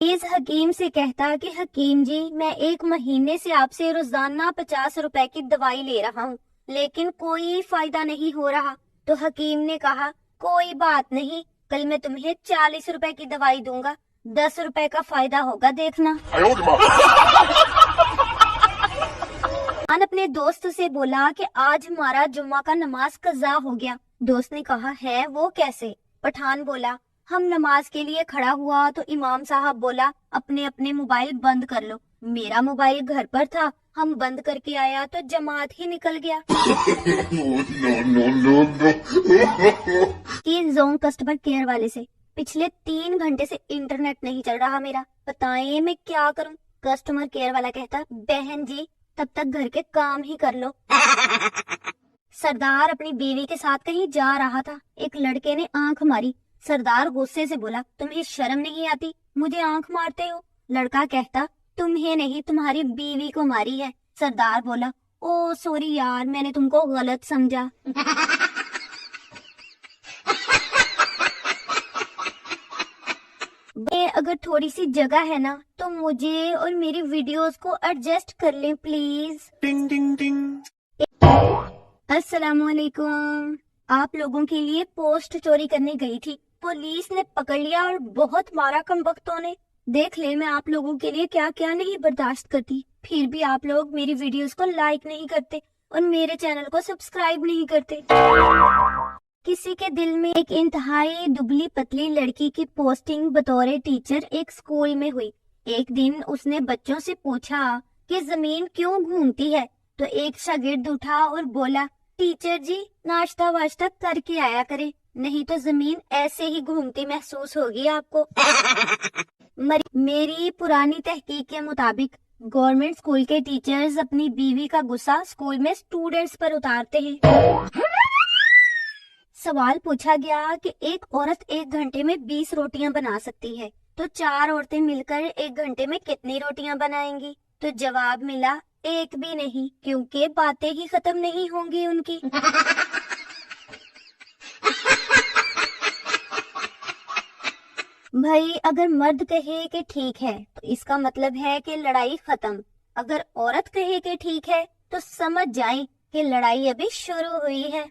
اس حکیم سے کہتا کہ حکیم جی میں 1 مہینے سے آپ سے روزانہ 50 روپے کی دوائی لے رہا ہوں لیکن کوئی فائدہ نہیں ہو رہا۔ تو حکیم نے کہا کوئی بات نہیں، کل میں تمہیں 40 روپے کی دوائی دوں گا، 10 روپے کا فائدہ ہوگا دیکھنا۔ اپنے دوست سے بولا کہ آج ہمارا جمعہ کا نماز قضا ہو گیا۔ دوست نے کہا ہے وہ کیسے؟ پٹھان بولا ہم نماز کے لیے کھڑا ہوا تو امام صاحب بولا اپنے اپنے موبائل بند کر لو۔ میرا موبائل گھر پر تھا، ہم بند کر کے آیا تو جماعت ہی نکل گیا۔ زون کسٹمر کیئر والے سے پچھلے 3 گھنٹے سے انٹرنیٹ نہیں چل رہا میرا، بتائیں میں کیا کروں؟ کسٹمر کیئر والا کہتا بہن جی تب تک گھر کے کام ہی کر لو۔ سردار اپنی بیوی کے ساتھ کہیں جا رہا تھا، ایک لڑکے نے آنکھ ماری۔ سردار غصے سے بولا تمہیں شرم نہیں آتی، مجھے آنکھ مارتے ہو؟ لڑکا کہتا تمہیں نہیں تمہاری بیوی کو ماری ہے۔ سردار بولا او سوری یار میں نے تم کو غلط سمجھا۔ اگر تھوڑی سی جگہ ہے نا تو مجھے اور میری ویڈیوز کو ایڈجسٹ کر لیں پلیز۔ السلام علیکم، آپ لوگوں کے لیے پوسٹ چوری کرنے گئی تھی، پولیس نے پکڑ لیا اور بہت مارا کمبختوں نے۔ دیکھ لیں میں آپ لوگوں کے لیے کیا کیا نہیں برداشت کرتی، پھر بھی آپ لوگ میری ویڈیوز کو لائک نہیں کرتے اور میرے چینل کو سبسکرائب نہیں کرتے۔ کسی کے دل میں ایک انتہائی دبلی پتلی لڑکی کی پوسٹنگ بطور ٹیچر ایک اسکول میں ہوئی۔ ایک دن اس نے بچوں سے پوچھا کہ زمین کیوں گھومتی ہے، تو ایک شاگرد اٹھا اور بولا ٹیچر جی ناشتہ واشتہ کر کے آیا کرے، نہیں تو زمین ایسے ہی گھومتی محسوس ہوگی آپ کو۔ میری پرانی تحقیق کے مطابق گورنمنٹ اسکول کے ٹیچرز اپنی بیوی کا غصہ اسکول میں اسٹوڈنٹس پر اتارتے ہیں۔ سوال پوچھا گیا کہ ایک عورت 1 گھنٹے میں 20 روٹیاں بنا سکتی ہے، تو 4 عورتیں مل کر 1 گھنٹے میں کتنی روٹیاں بنائیں گی؟ تو جواب ملا 1 بھی نہیں، کیونکہ باتیں ہی ختم نہیں ہوں گی ان کی۔ بھائی اگر مرد کہے کہ ٹھیک ہے تو اس کا مطلب ہے کہ لڑائی ختم، اگر عورت کہے کہ ٹھیک ہے تو سمجھ جائیں کہ لڑائی ابھی شروع ہوئی ہے۔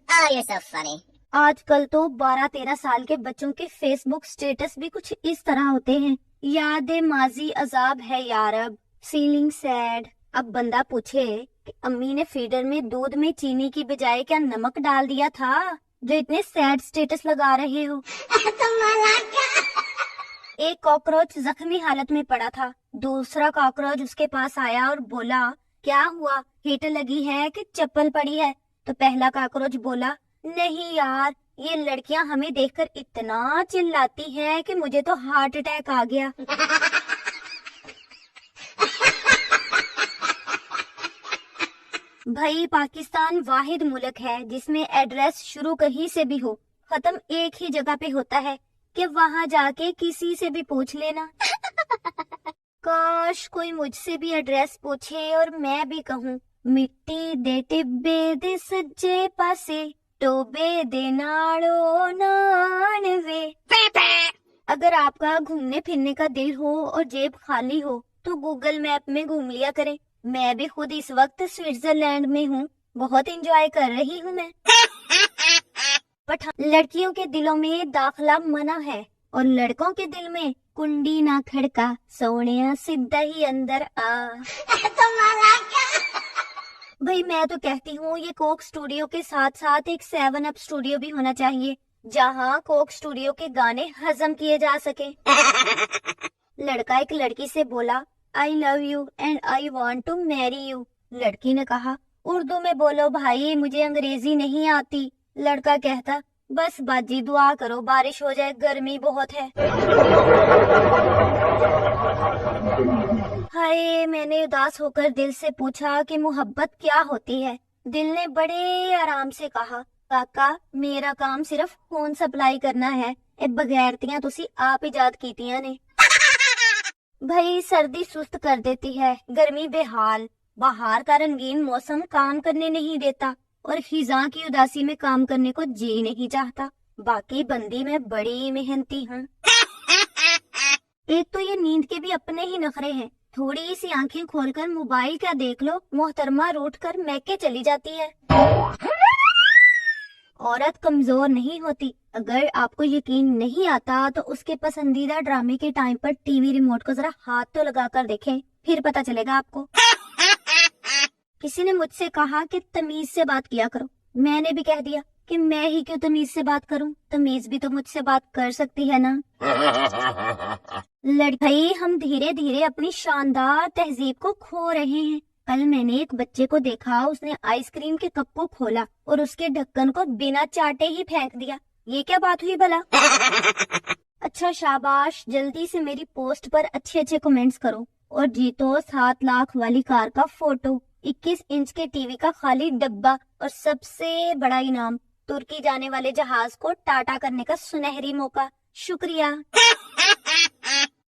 آج کل تو 12-13 سال کے بچوں کے فیس بک سٹیٹس بھی کچھ اس طرح ہوتے ہیں، یاد ماضی عذاب ہے یارب، فیلنگ سیڈ۔ اب بندہ پوچھے کہ امی نے فیڈر میں دودھ میں چینی کی بجائے کیا نمک ڈال دیا تھا جو اتنے سیڈ سٹیٹس لگا رہے ہو؟ ایک کاکروچ زخمی حالت میں پڑا تھا، دوسرا کاکروچ اس کے پاس آیا اور بولا کیا ہوا، ہیٹ لگی ہے کہ چپل پڑی ہے؟ تو پہلا کاکروچ بولا نہیں یار یہ لڑکیاں ہمیں دیکھ کر اتنا چلاتی ہیں کہ مجھے تو ہارٹ اٹیک آ گیا۔ بھائی پاکستان واحد ملک ہے جس میں ایڈریس شروع کہیں سے بھی ہو ختم ایک ہی جگہ پہ ہوتا ہے کہ وہاں جا کے کسی سے بھی پوچھ لینا۔ کاش کوئی مجھ سے بھی ایڈریس پوچھے اور میں بھی کہوں مٹی دے ٹبے دے سجے پاسے ٹوبے دے ناڑو نانوے۔ اگر آپ کا گھومنے پھرنے کا دل ہو اور جیب خالی ہو تو گوگل میپ میں گھوم لیا کرے، میں بھی خود اس وقت سوئٹزرلینڈ میں ہوں، بہت انجوائے کر رہی ہوں میں۔ لڑکیوں کے دلوں میں داخلہ منع ہے اور لڑکوں کے دل میں کنڈی نہ کھڑکا سونیا سدھا ہی اندر آ۔ بھئی میں تو کہتی ہوں یہ کوک اسٹوڈیو کے ساتھ ساتھ ایک 7 اپ اسٹوڈیو بھی ہونا چاہیے جہاں کوک اسٹوڈیو کے گانے ہضم کیے جا سکیں۔ لڑکا ایک لڑکی سے بولا I love you and I want to marry you۔ لڑکی نے کہا اردو میں بولو بھائی مجھے انگریزی نہیں آتی۔ لڑکا کہتا بس باجی دعا کرو بارش ہو جائے گرمی بہت ہے۔ ہائے میں نے اداس ہو کر دل سے پوچھا کہ محبت کیا ہوتی ہے؟ دل نے بڑے آرام سے کہا کاکا میرا کام صرف خون سپلائی کرنا ہے، اے بغیرتیاں تسی آپ ایجاد کیتیاں نے۔ بھائی سردی سست کر دیتی ہے، گرمی بے حال، بہار کا رنگین موسم کام کرنے نہیں دیتا اور خزاں کی اداسی میں کام کرنے کو جی نہیں چاہتا۔ باقی بندی میں بڑی محنتی ہوں۔ ایک تو یہ نیند کے بھی اپنے ہی نخرے ہیں، تھوڑی سی آنکھیں کھول کر موبائل کیا دیکھ لو، محترمہ روٹ کر میکے چلی جاتی ہے۔ عورت کمزور نہیں ہوتی۔ اگر آپ کو یقین نہیں آتا تو اس کے پسندیدہ ڈرامے کے ٹائم پر ٹی وی ریموٹ کو ذرا ہاتھ تو لگا کر دیکھیں، پھر پتا چلے گا آپ کو۔ کسی نے مجھ سے کہا کہ تمیز سے بات کیا کرو، میں نے بھی کہہ دیا کہ میں ہی کیوں تمیز سے بات کروں، تمیز بھی تو مجھ سے بات کر سکتی ہے نا۔ لڑکی، ہم دھیرے دھیرے اپنی شاندار تہذیب کو کھو رہے ہیں۔ کل میں نے ایک بچے کو دیکھا، اس نے آئس کریم کے کپ کو کھولا اور اس کے ڈھکن کو بنا چاٹے ہی پھینک دیا۔ یہ کیا بات ہوئی بھلا؟ اچھا شاباش، جلدی سے میری پوسٹ پر اچھے اچھے کمنٹس کرو اور جیتو 7 لاکھ والی کار کا فوٹو، 21 انچ کے ٹی وی کا خالی ڈبہ اور سب سے بڑا انعام ترکی جانے والے جہاز کو ٹاٹا کرنے کا سنہری موقع۔ شکریہ۔